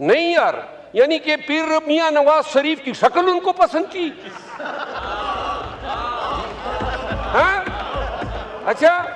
नहीं यार, यानी कि पीर मियां नवाज शरीफ की शक्ल उनको पसंद की। हाँ? अच्छा,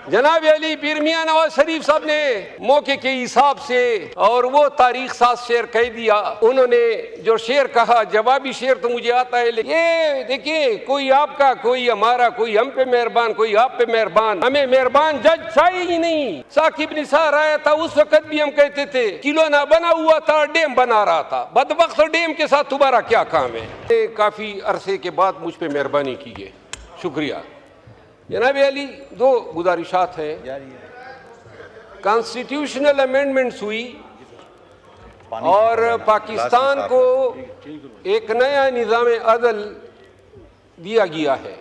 जनाब अली पीर मियां नवाज शरीफ साहब ने मौके के हिसाब से और वो तारीख साथ शेर कह दिया। उन्होंने जो शेर कहा, जवाबी शेर तो मुझे आता है, लेकिन ये देखिए, कोई आपका कोई हमारा, कोई हम पे मेहरबान कोई आप पे मेहरबान, हमें मेहरबान जज चाहिए ही नहीं। साकिब निसार आया था, उस वक्त भी हम कहते थे किलो ना बना हुआ था, डैम बना रहा था। बदबख्त डैम के साथ तुम्हारा क्या काम है? काफी अरसे के बाद मुझ पे मेहरबानी की है, शुक्रिया। जनाब अली, दो गुजारिशात हैं। कॉन्स्टिट्यूशनल अमेंडमेंट्स हुई और पाकिस्तान को एक नया निज़ाम अदल दिया गया है।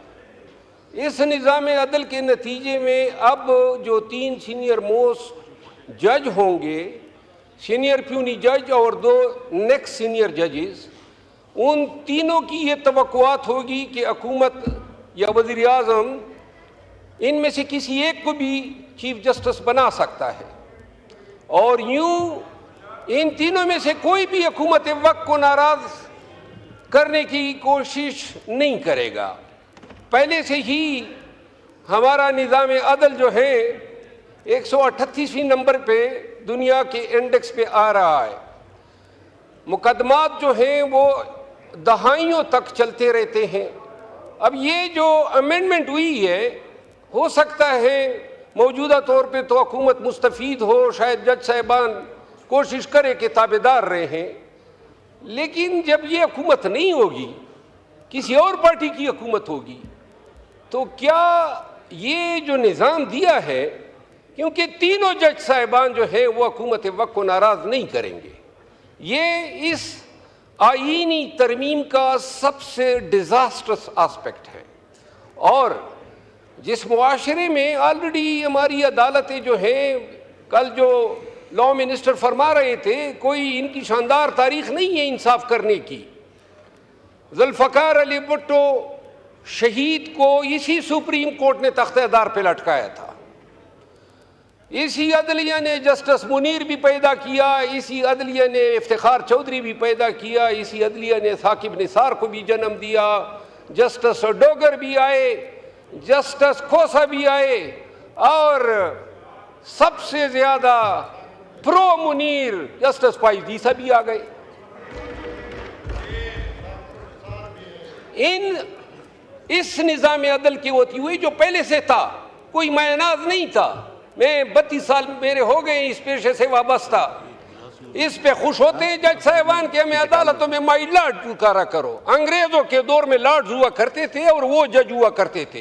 इस निज़ाम अदल के नतीजे में अब जो 3 सीनियर मोस्ट जज होंगे, सीनियर प्यूनी जज और 2 नेक्स्ट सीनियर जजेस, उन तीनों की ये तवक्कुआत होगी कि हुकूमत या वज़ीर आज़म इनमें से किसी एक को भी चीफ जस्टिस बना सकता है और यूं इन तीनों में से कोई भी हुकूमत वक्त को नाराज करने की कोशिश नहीं करेगा। पहले से ही हमारा निज़ाम अदल जो है 138वें नंबर पे दुनिया के इंडेक्स पे आ रहा है। मुकदमात जो हैं वो दहाइयों तक चलते रहते हैं। अब ये जो अमेंडमेंट हुई है, हो सकता है मौजूदा तौर पे तो हुकूमत मुस्तफ़ीद हो, शायद जज साहिबान कोशिश करे कि ताबेदार रहे हैं, लेकिन जब ये हुकूमत नहीं होगी, किसी और पार्टी की हुकूमत होगी, तो क्या ये जो निज़ाम दिया है, क्योंकि तीनों जज साहिबान जो है वो हुकूमत वक्त को नाराज़ नहीं करेंगे। ये इस आईनी तरमीम का सबसे डिज़ास्टरस आस्पेक्ट है। और जिस मुआशरे में ऑलरेडी हमारी अदालतें जो हैं, कल जो लॉ मिनिस्टर फरमा रहे थे, कोई इनकी शानदार तारीख नहीं है इंसाफ करने की। जुल्फ़कार अली भुट्टो शहीद को इसी सुप्रीम कोर्ट ने तख्तेदार पे लटकाया था। इसी अदलिया ने जस्टिस मुनीर भी पैदा किया, इसी अदलिया ने इफ्तिखार चौधरी भी पैदा किया, इसी अदलिया ने साकिब निसार को भी जन्म दिया, जस्टिस डोगर भी आए, जस्टिस खोसा भी आए, और सबसे ज्यादा प्रो मुनीर जस्टिस फाइजीसा भी आ गए। इस निज़ाम अदल की होती हुई जो पहले से था, कोई मायनाज नहीं था। मैं 32 साल मेरे हो गए इस पेशे से वाबस्ता। इस पे खुश होते हैं जज साहिबान के हमें अदालतों में माई लॉर्ड पुकारा करो। अंग्रेजों के दौर में लॉर्ड्स हुआ करते थे और वो जज हुआ करते थे,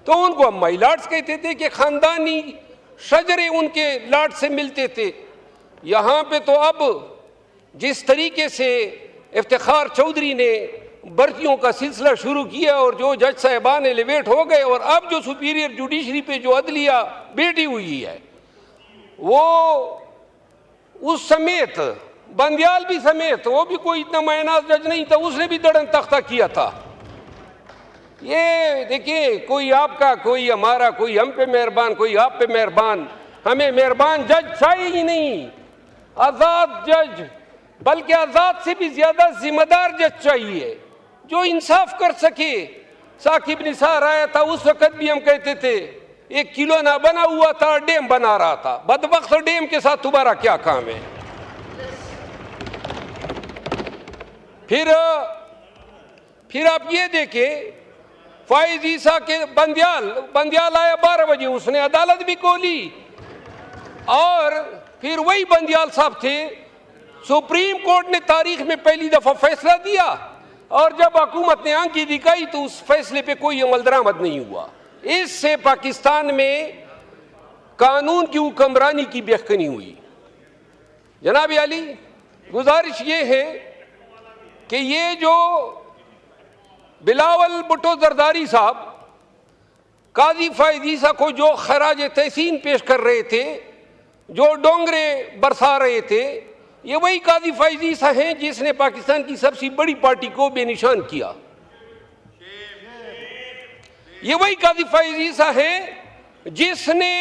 तो उनको हम माई लॉर्ड्स कहते थे कि खानदानी शजरे उनके लॉर्ड से मिलते थे। यहाँ पे तो अब जिस तरीके से इफ्तिखार चौधरी ने भर्तियों का सिलसिला शुरू किया और जो जज साहिबान एलिवेट हो गए, और अब जो सुपीरियर जुडिशरी पे जो अदलिया बैठी हुई है, वो उस समेत बंदियाल भी समेत, वो भी कोई इतना मायनाज जज नहीं था, उसने भी दड़न तख्ता किया था। ये देखिए, कोई आपका कोई हमारा, कोई हम पे मेहरबान कोई आप पे मेहरबान, हमें मेहरबान जज चाहिए ही नहीं, आज़ाद जज, बल्कि आज़ाद से भी ज्यादा जिम्मेदार जज चाहिए जो इंसाफ कर सके। साकिब निसार आया था, उस वक्त भी हम कहते थे 1 किलो ना बना हुआ था, डैम बना रहा था। बदबख्त डैम के साथ तुम्हारा क्या काम है? फिर आप ये देखें, फाइज ईसा के बंदियाल आया 12 बजे, उसने अदालत भी खोली, और फिर वही बंदियाल साहब थे, सुप्रीम कोर्ट ने तारीख में पहली दफा फैसला दिया, और जब हुकूमत ने आंखी दिखाई तो उस फैसले पे कोई अमल दरामद नहीं हुआ। इससे पाकिस्तान में कानून की हुक्मरानी की बेखनी हुई। जनाब अली, गुजारिश ये है कि ये जो बिलावल भुट्टो जरदारी साहब काजी फाइज ईसा को जो खराज तहसीन पेश कर रहे थे, जो डोंगरे बरसा रहे थे, ये वही काजी फाइज ईसा हैं जिसने पाकिस्तान की सबसे बड़ी पार्टी को बेनिशान किया। ये वही काजी फाइज ईसा हैं जिसने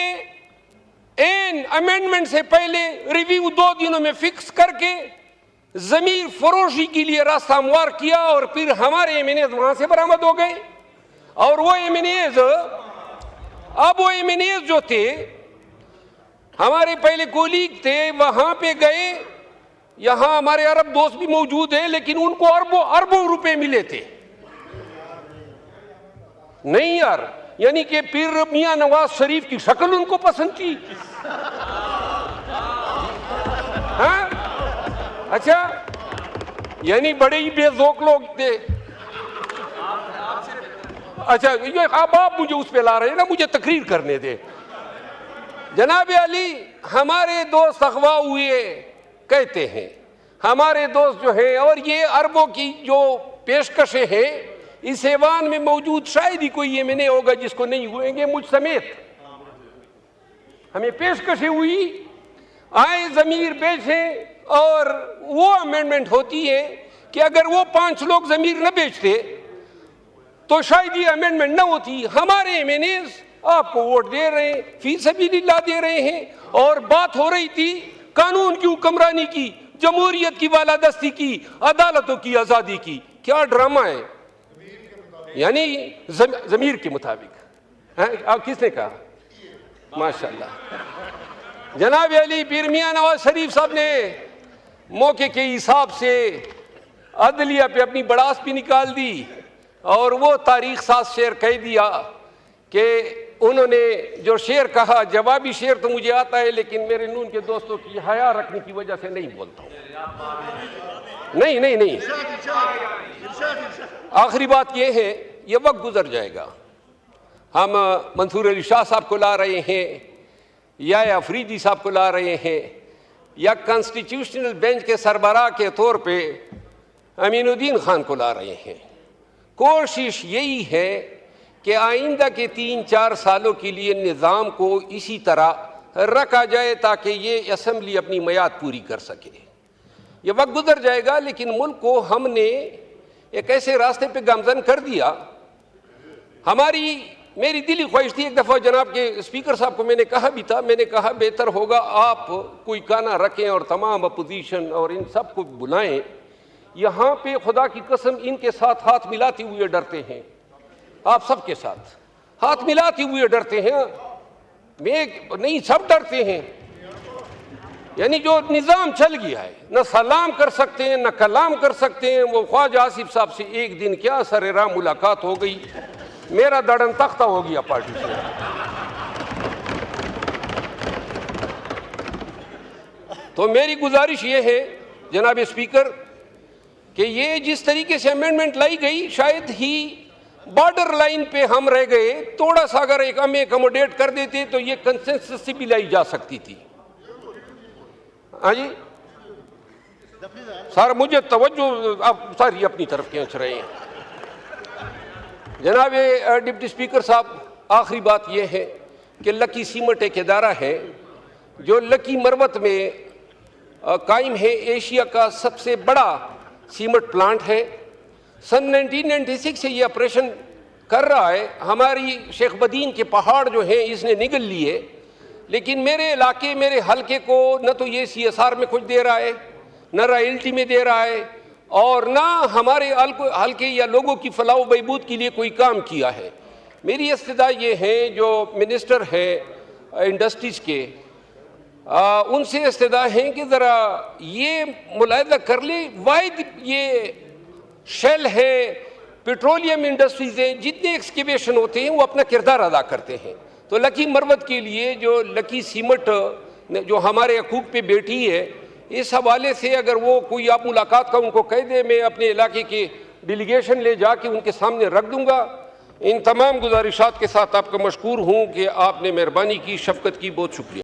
एन अमेंडमेंट से पहले रिव्यू 2 दिनों में फिक्स करके जमीन फरोशी के लिए रास्ता हमवार किया और फिर हमारे एमएनएज वहां से बरामद हो गए। और वो एमएनएज, अब वो एमएनएज जो थे हमारे पहले कोलीग थे, वहां पे गए, यहां हमारे अरब दोस्त भी मौजूद हैं, लेकिन उनको अरबों अरबों रुपए मिले थे। नहीं यार, यानी कि फिर मियां नवाज शरीफ की शक्ल उनको पसंद थी। हाँ, अच्छा, यानी बड़े ही बेजोक लोग थे। अच्छा, ये अब आप मुझे उस पे ला रहे हैं ना, मुझे तकरीर करने दे। जनाब अली, हमारे दोस्त अगवा हुए कहते हैं, हमारे दोस्त जो हैं, और ये अरबों की जो पेशकशें हैं, इस ऐवान में मौजूद शायद ही कोई एमएनए होगा जिसको नहीं हुएंगे, मुझ समेत। हमें पेशकशें हुई, आए जमीर बेचें, और वो अमेंडमेंट होती है कि अगर वो 5 लोग जमीर न बेचते तो शायद ये अमेंडमेंट न होती। हमारे एमएनएज आपको वोट दे रहे हैं, फी सबीलिल्लाह दे रहे हैं, और बात हो रही थी कानून की हुक्मरानी की, जमहूरियत की बालादस्ती की, अदालतों की आजादी की। क्या ड्रामा है, यानी जमीर के मुताबिक। अब किसने कहा? माशाल्लाह। जनाब अली, पीर मियां नवाज शरीफ साहब ने मौके के हिसाब से अदलिया पे अपनी बड़ास भी निकाल दी, और वो तारीख साथ शेर कह दिया कि उन्होंने जो शेर कहा, जवाबी शेर तो मुझे आता है, लेकिन मेरे नून के दोस्तों की हया रखने की वजह से नहीं बोलता हूं। नहीं नहीं नहीं, आखिरी बात यह है, ये वक्त गुजर जाएगा। हम मंसूर अली शाह साहब को ला रहे हैं, या अफरीदी साहब को ला रहे हैं, या कॉन्स्टिट्यूशनल बेंच के सरबराह के तौर पे अमीनुद्दीन खान को ला रहे हैं। कोशिश यही है कि आइंदा के 3-4 सालों के लिए निज़ाम को इसी तरह रखा जाए ताकि ये असम्बली अपनी मियाद पूरी कर सके। ये वक्त गुजर जाएगा, लेकिन मुल्क को हमने एक ऐसे रास्ते पे गामजन कर दिया। मेरी दिली ख्वाहिश थी, एक दफ़ा जनाब के स्पीकर साहब को मैंने कहा भी था, मैंने कहा बेहतर होगा आप कोई गाना रखें और तमाम अपोजिशन और इन सब को बुलाएं। यहाँ पे खुदा की कसम इनके साथ हाथ मिलाते हुए डरते हैं, आप सबके साथ हाथ मिलाते हुए डरते हैं। मैं नहीं, सब डरते हैं। यानी जो निज़ाम चल गया है, न सलाम कर सकते हैं, न कलाम कर सकते हैं। वो ख्वाजा आसिफ साहब से एक दिन क्या सरेराह मुलाकात हो गई, मेरा दड़न तख्ता हो गया पार्टी से। तो मेरी गुजारिश ये है जनाब स्पीकर कि ये जिस तरीके से अमेंडमेंट लाई गई, शायद ही बॉर्डर लाइन पे हम रह गए। थोड़ा सा अगर एक हमें अकोमोडेट कर देते तो ये कंसेंसस से भी लाई जा सकती थी। हाँ जी सर, मुझे तवज्जो आप सारी अपनी तरफ खींच रहे हैं। जनाब डिप्टी स्पीकर साहब, आखिरी बात यह है कि लकी सीमेंट एक इदारा है जो लकी मरवत में कायम है, एशिया का सबसे बड़ा सीमेंट प्लांट है। सन 1996 से ये ऑपरेशन कर रहा है। हमारी शेख बदीन के पहाड़ जो हैं इसने निगल लिए, लेकिन मेरे इलाके, मेरे हलके को न तो ये CSR में कुछ दे रहा है, न रॉयल्टी में दे रहा है, और ना हमारे हल्के या लोगों की फलाह बहबूद के लिए कोई काम किया है। मेरी इस्तदा ये है, जो मिनिस्टर है इंडस्ट्रीज़ के, उनसे इस्तदा है कि ज़रा ये मुलाहिदा कर ले। वाहिद ये शेल है, पेट्रोलियम इंडस्ट्रीज़ हैं, जितने एक्सकेवेशन होते हैं वो अपना किरदार अदा करते हैं। तो लकी मरवत के लिए जो लकी सीमेंट जो हमारे हकूक़ पे बैठी है, इस हवाले से अगर वो कोई आप मुलाकात का उनको कह दे, मैं अपने इलाके की डेलीगेशन ले जाके उनके सामने रख दूंगा। इन तमाम गुजारिशात के साथ आपका मशकूर हूँ कि आपने मेहरबानी की, शफ़क़त की। बहुत शुक्रिया।